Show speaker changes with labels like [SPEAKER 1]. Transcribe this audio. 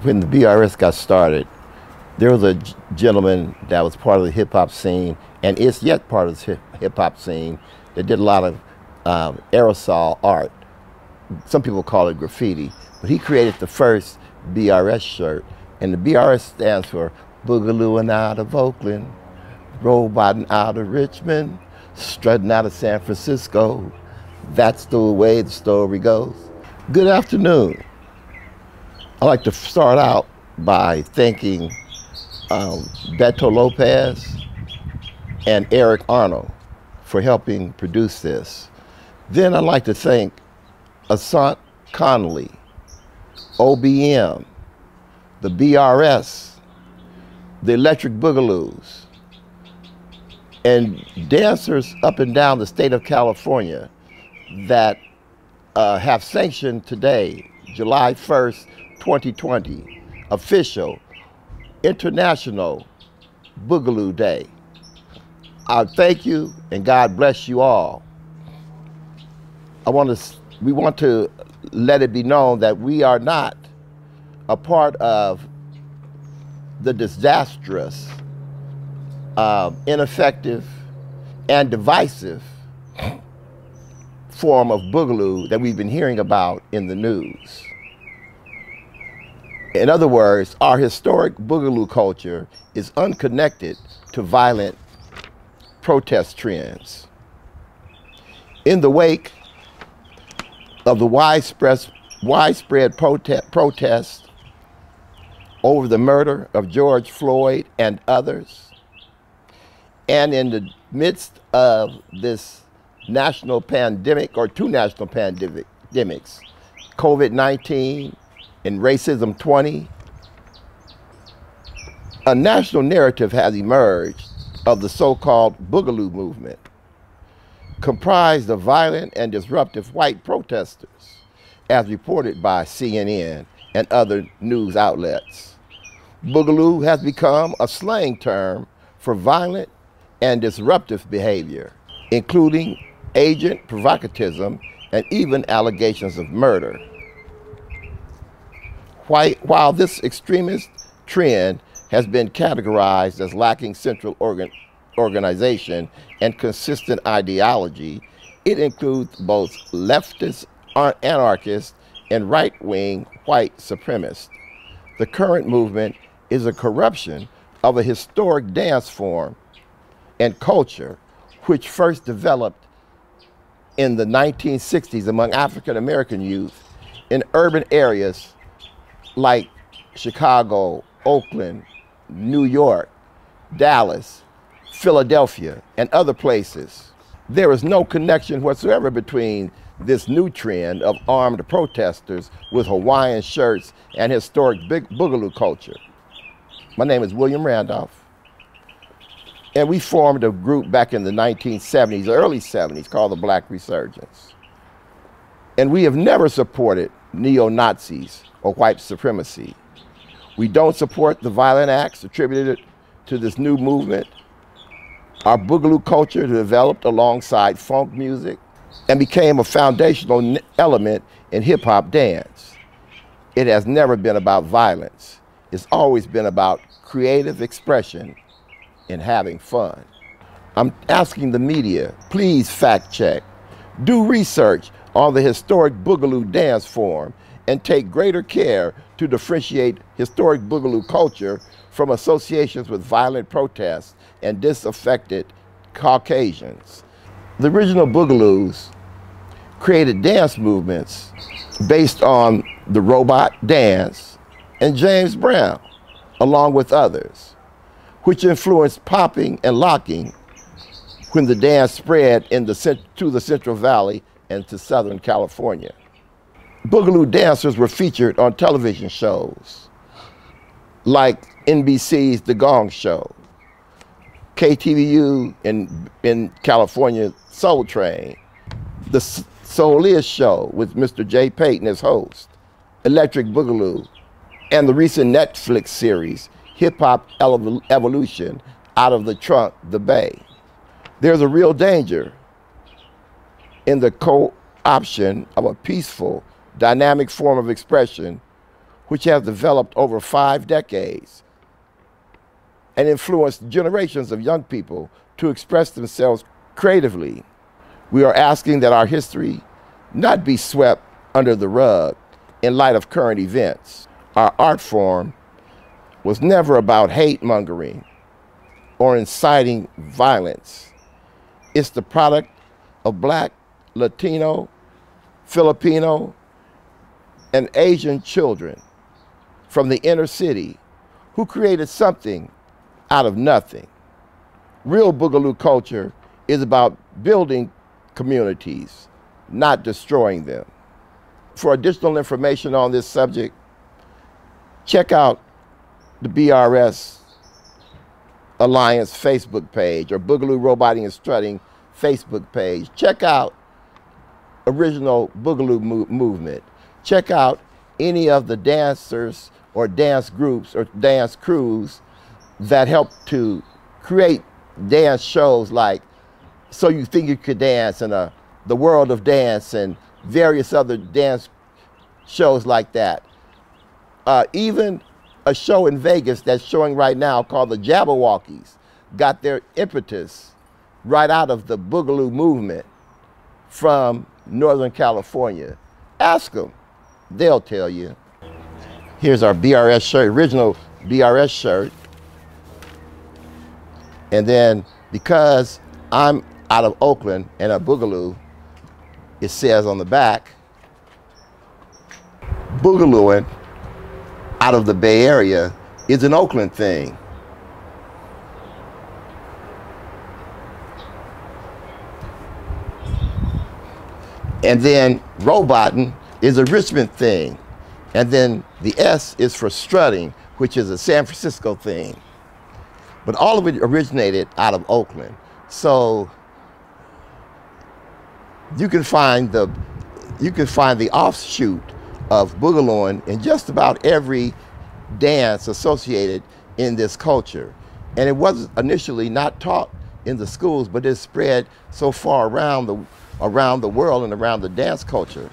[SPEAKER 1] when the BRS got started, there was a gentleman that was part of the hip hop scene and is yet part of the hip hop scene that did a lot of aerosol art. Some people call it graffiti, but he created the first BRS shirt, and the BRS stands for Boogalooing out of Oakland, roboting out of Richmond, strutting out of San Francisco. That's the way the story goes. Good afternoon. I'd like to start out by thanking Beto Lopez and Eric Arnold for helping produce this. Then I'd like to thank Asant Connolly, OBM, the BRS, the Electric Boogaloos, and dancers up and down the state of California that have sanctioned today, July 1st, 2020, official International Boogaloo Day. I thank you and God bless you all. We want to let it be known that we are not a part of the disastrous, ineffective, and divisive form of boogaloo that we've been hearing about in the news. In other words, our historic boogaloo culture is unconnected to violent protest trends. In the wake of the widespread protest over the murder of George Floyd and others, and in the midst of this national pandemic, or two national pandemics, COVID-19 and Racism 20, a national narrative has emerged of the so-called Boogaloo movement, comprised of violent and disruptive white protesters, as reported by CNN and other news outlets. Boogaloo has become a slang term for violent and disruptive behavior, including agent provocatism and even allegations of murder. While this extremist trend has been categorized as lacking central organization and consistent ideology, it includes both leftist anarchists and right-wing white supremacists. The current movement is a corruption of a historic dance form and culture which first developed in the 1960s among African American youth in urban areas like Chicago, Oakland, New York, Dallas, Philadelphia, and other places. There is no connection whatsoever between this new trend of armed protesters with Hawaiian shirts and historic boogaloo culture. My name is William Randolph, and we formed a group back in the 1970s, early 70s, called the Black Resurgents. And we have never supported neo-Nazis or white supremacy. We don't support the violent acts attributed to this new movement. Our boogaloo culture developed alongside funk music and became a foundational element in hip-hop dance. It has never been about violence. It's always been about creative expression and having fun. I'm asking the media, please fact check, do research on the historic boogaloo dance form, and take greater care to differentiate historic boogaloo culture from associations with violent protests and disaffected Caucasians. The original boogaloos created dance movements based on the robot dance and James Brown, along with others, which influenced popping and locking when the dance spread to the Central Valley and to Southern California. Boogaloo dancers were featured on television shows like NBC's The Gong Show, KTVU in California, Soul Train, The Soulish Show with Mr. Jay Payton as host, Electric Boogaloo, and the recent Netflix series, Hip Hop Evolution, Out of the Trunk, the Bay. There's a real danger in the co-option of a peaceful, dynamic form of expression which has developed over 5 decades and influenced generations of young people to express themselves creatively. We are asking that our history not be swept under the rug in light of current events. Our art form was never about hate mongering or inciting violence. It's the product of Black, Latino, Filipino, and Asian children from the inner city who created something out of nothing. Real Boogaloo culture is about building communities, not destroying them. For additional information on this subject, check out the BRS Alliance Facebook page or Boogaloo Roboting and Strutting Facebook page. Check out Original Boogaloo Movement. Check out any of the dancers or dance groups or dance crews that help to create dance shows like So You Think You Could Dance and The World of Dance and various other dance shows like that. Even a show in Vegas that's showing right now called the Jabberwockies got their impetus right out of the Boogaloo movement from Northern California. Ask them, they'll tell you. Here's our BRS shirt, original BRS shirt. And then because I'm out of Oakland and a Boogaloo, it says on the back, Boogalooing out of the Bay Area is an Oakland thing. And then roboting is a Richmond thing. And then the S is for strutting, which is a San Francisco thing. But all of it originated out of Oakland. So you can find the offshoot of Boogalooing in just about every dance associated in this culture. And it was initially not taught in the schools, but it spread so far around the world and around the dance culture.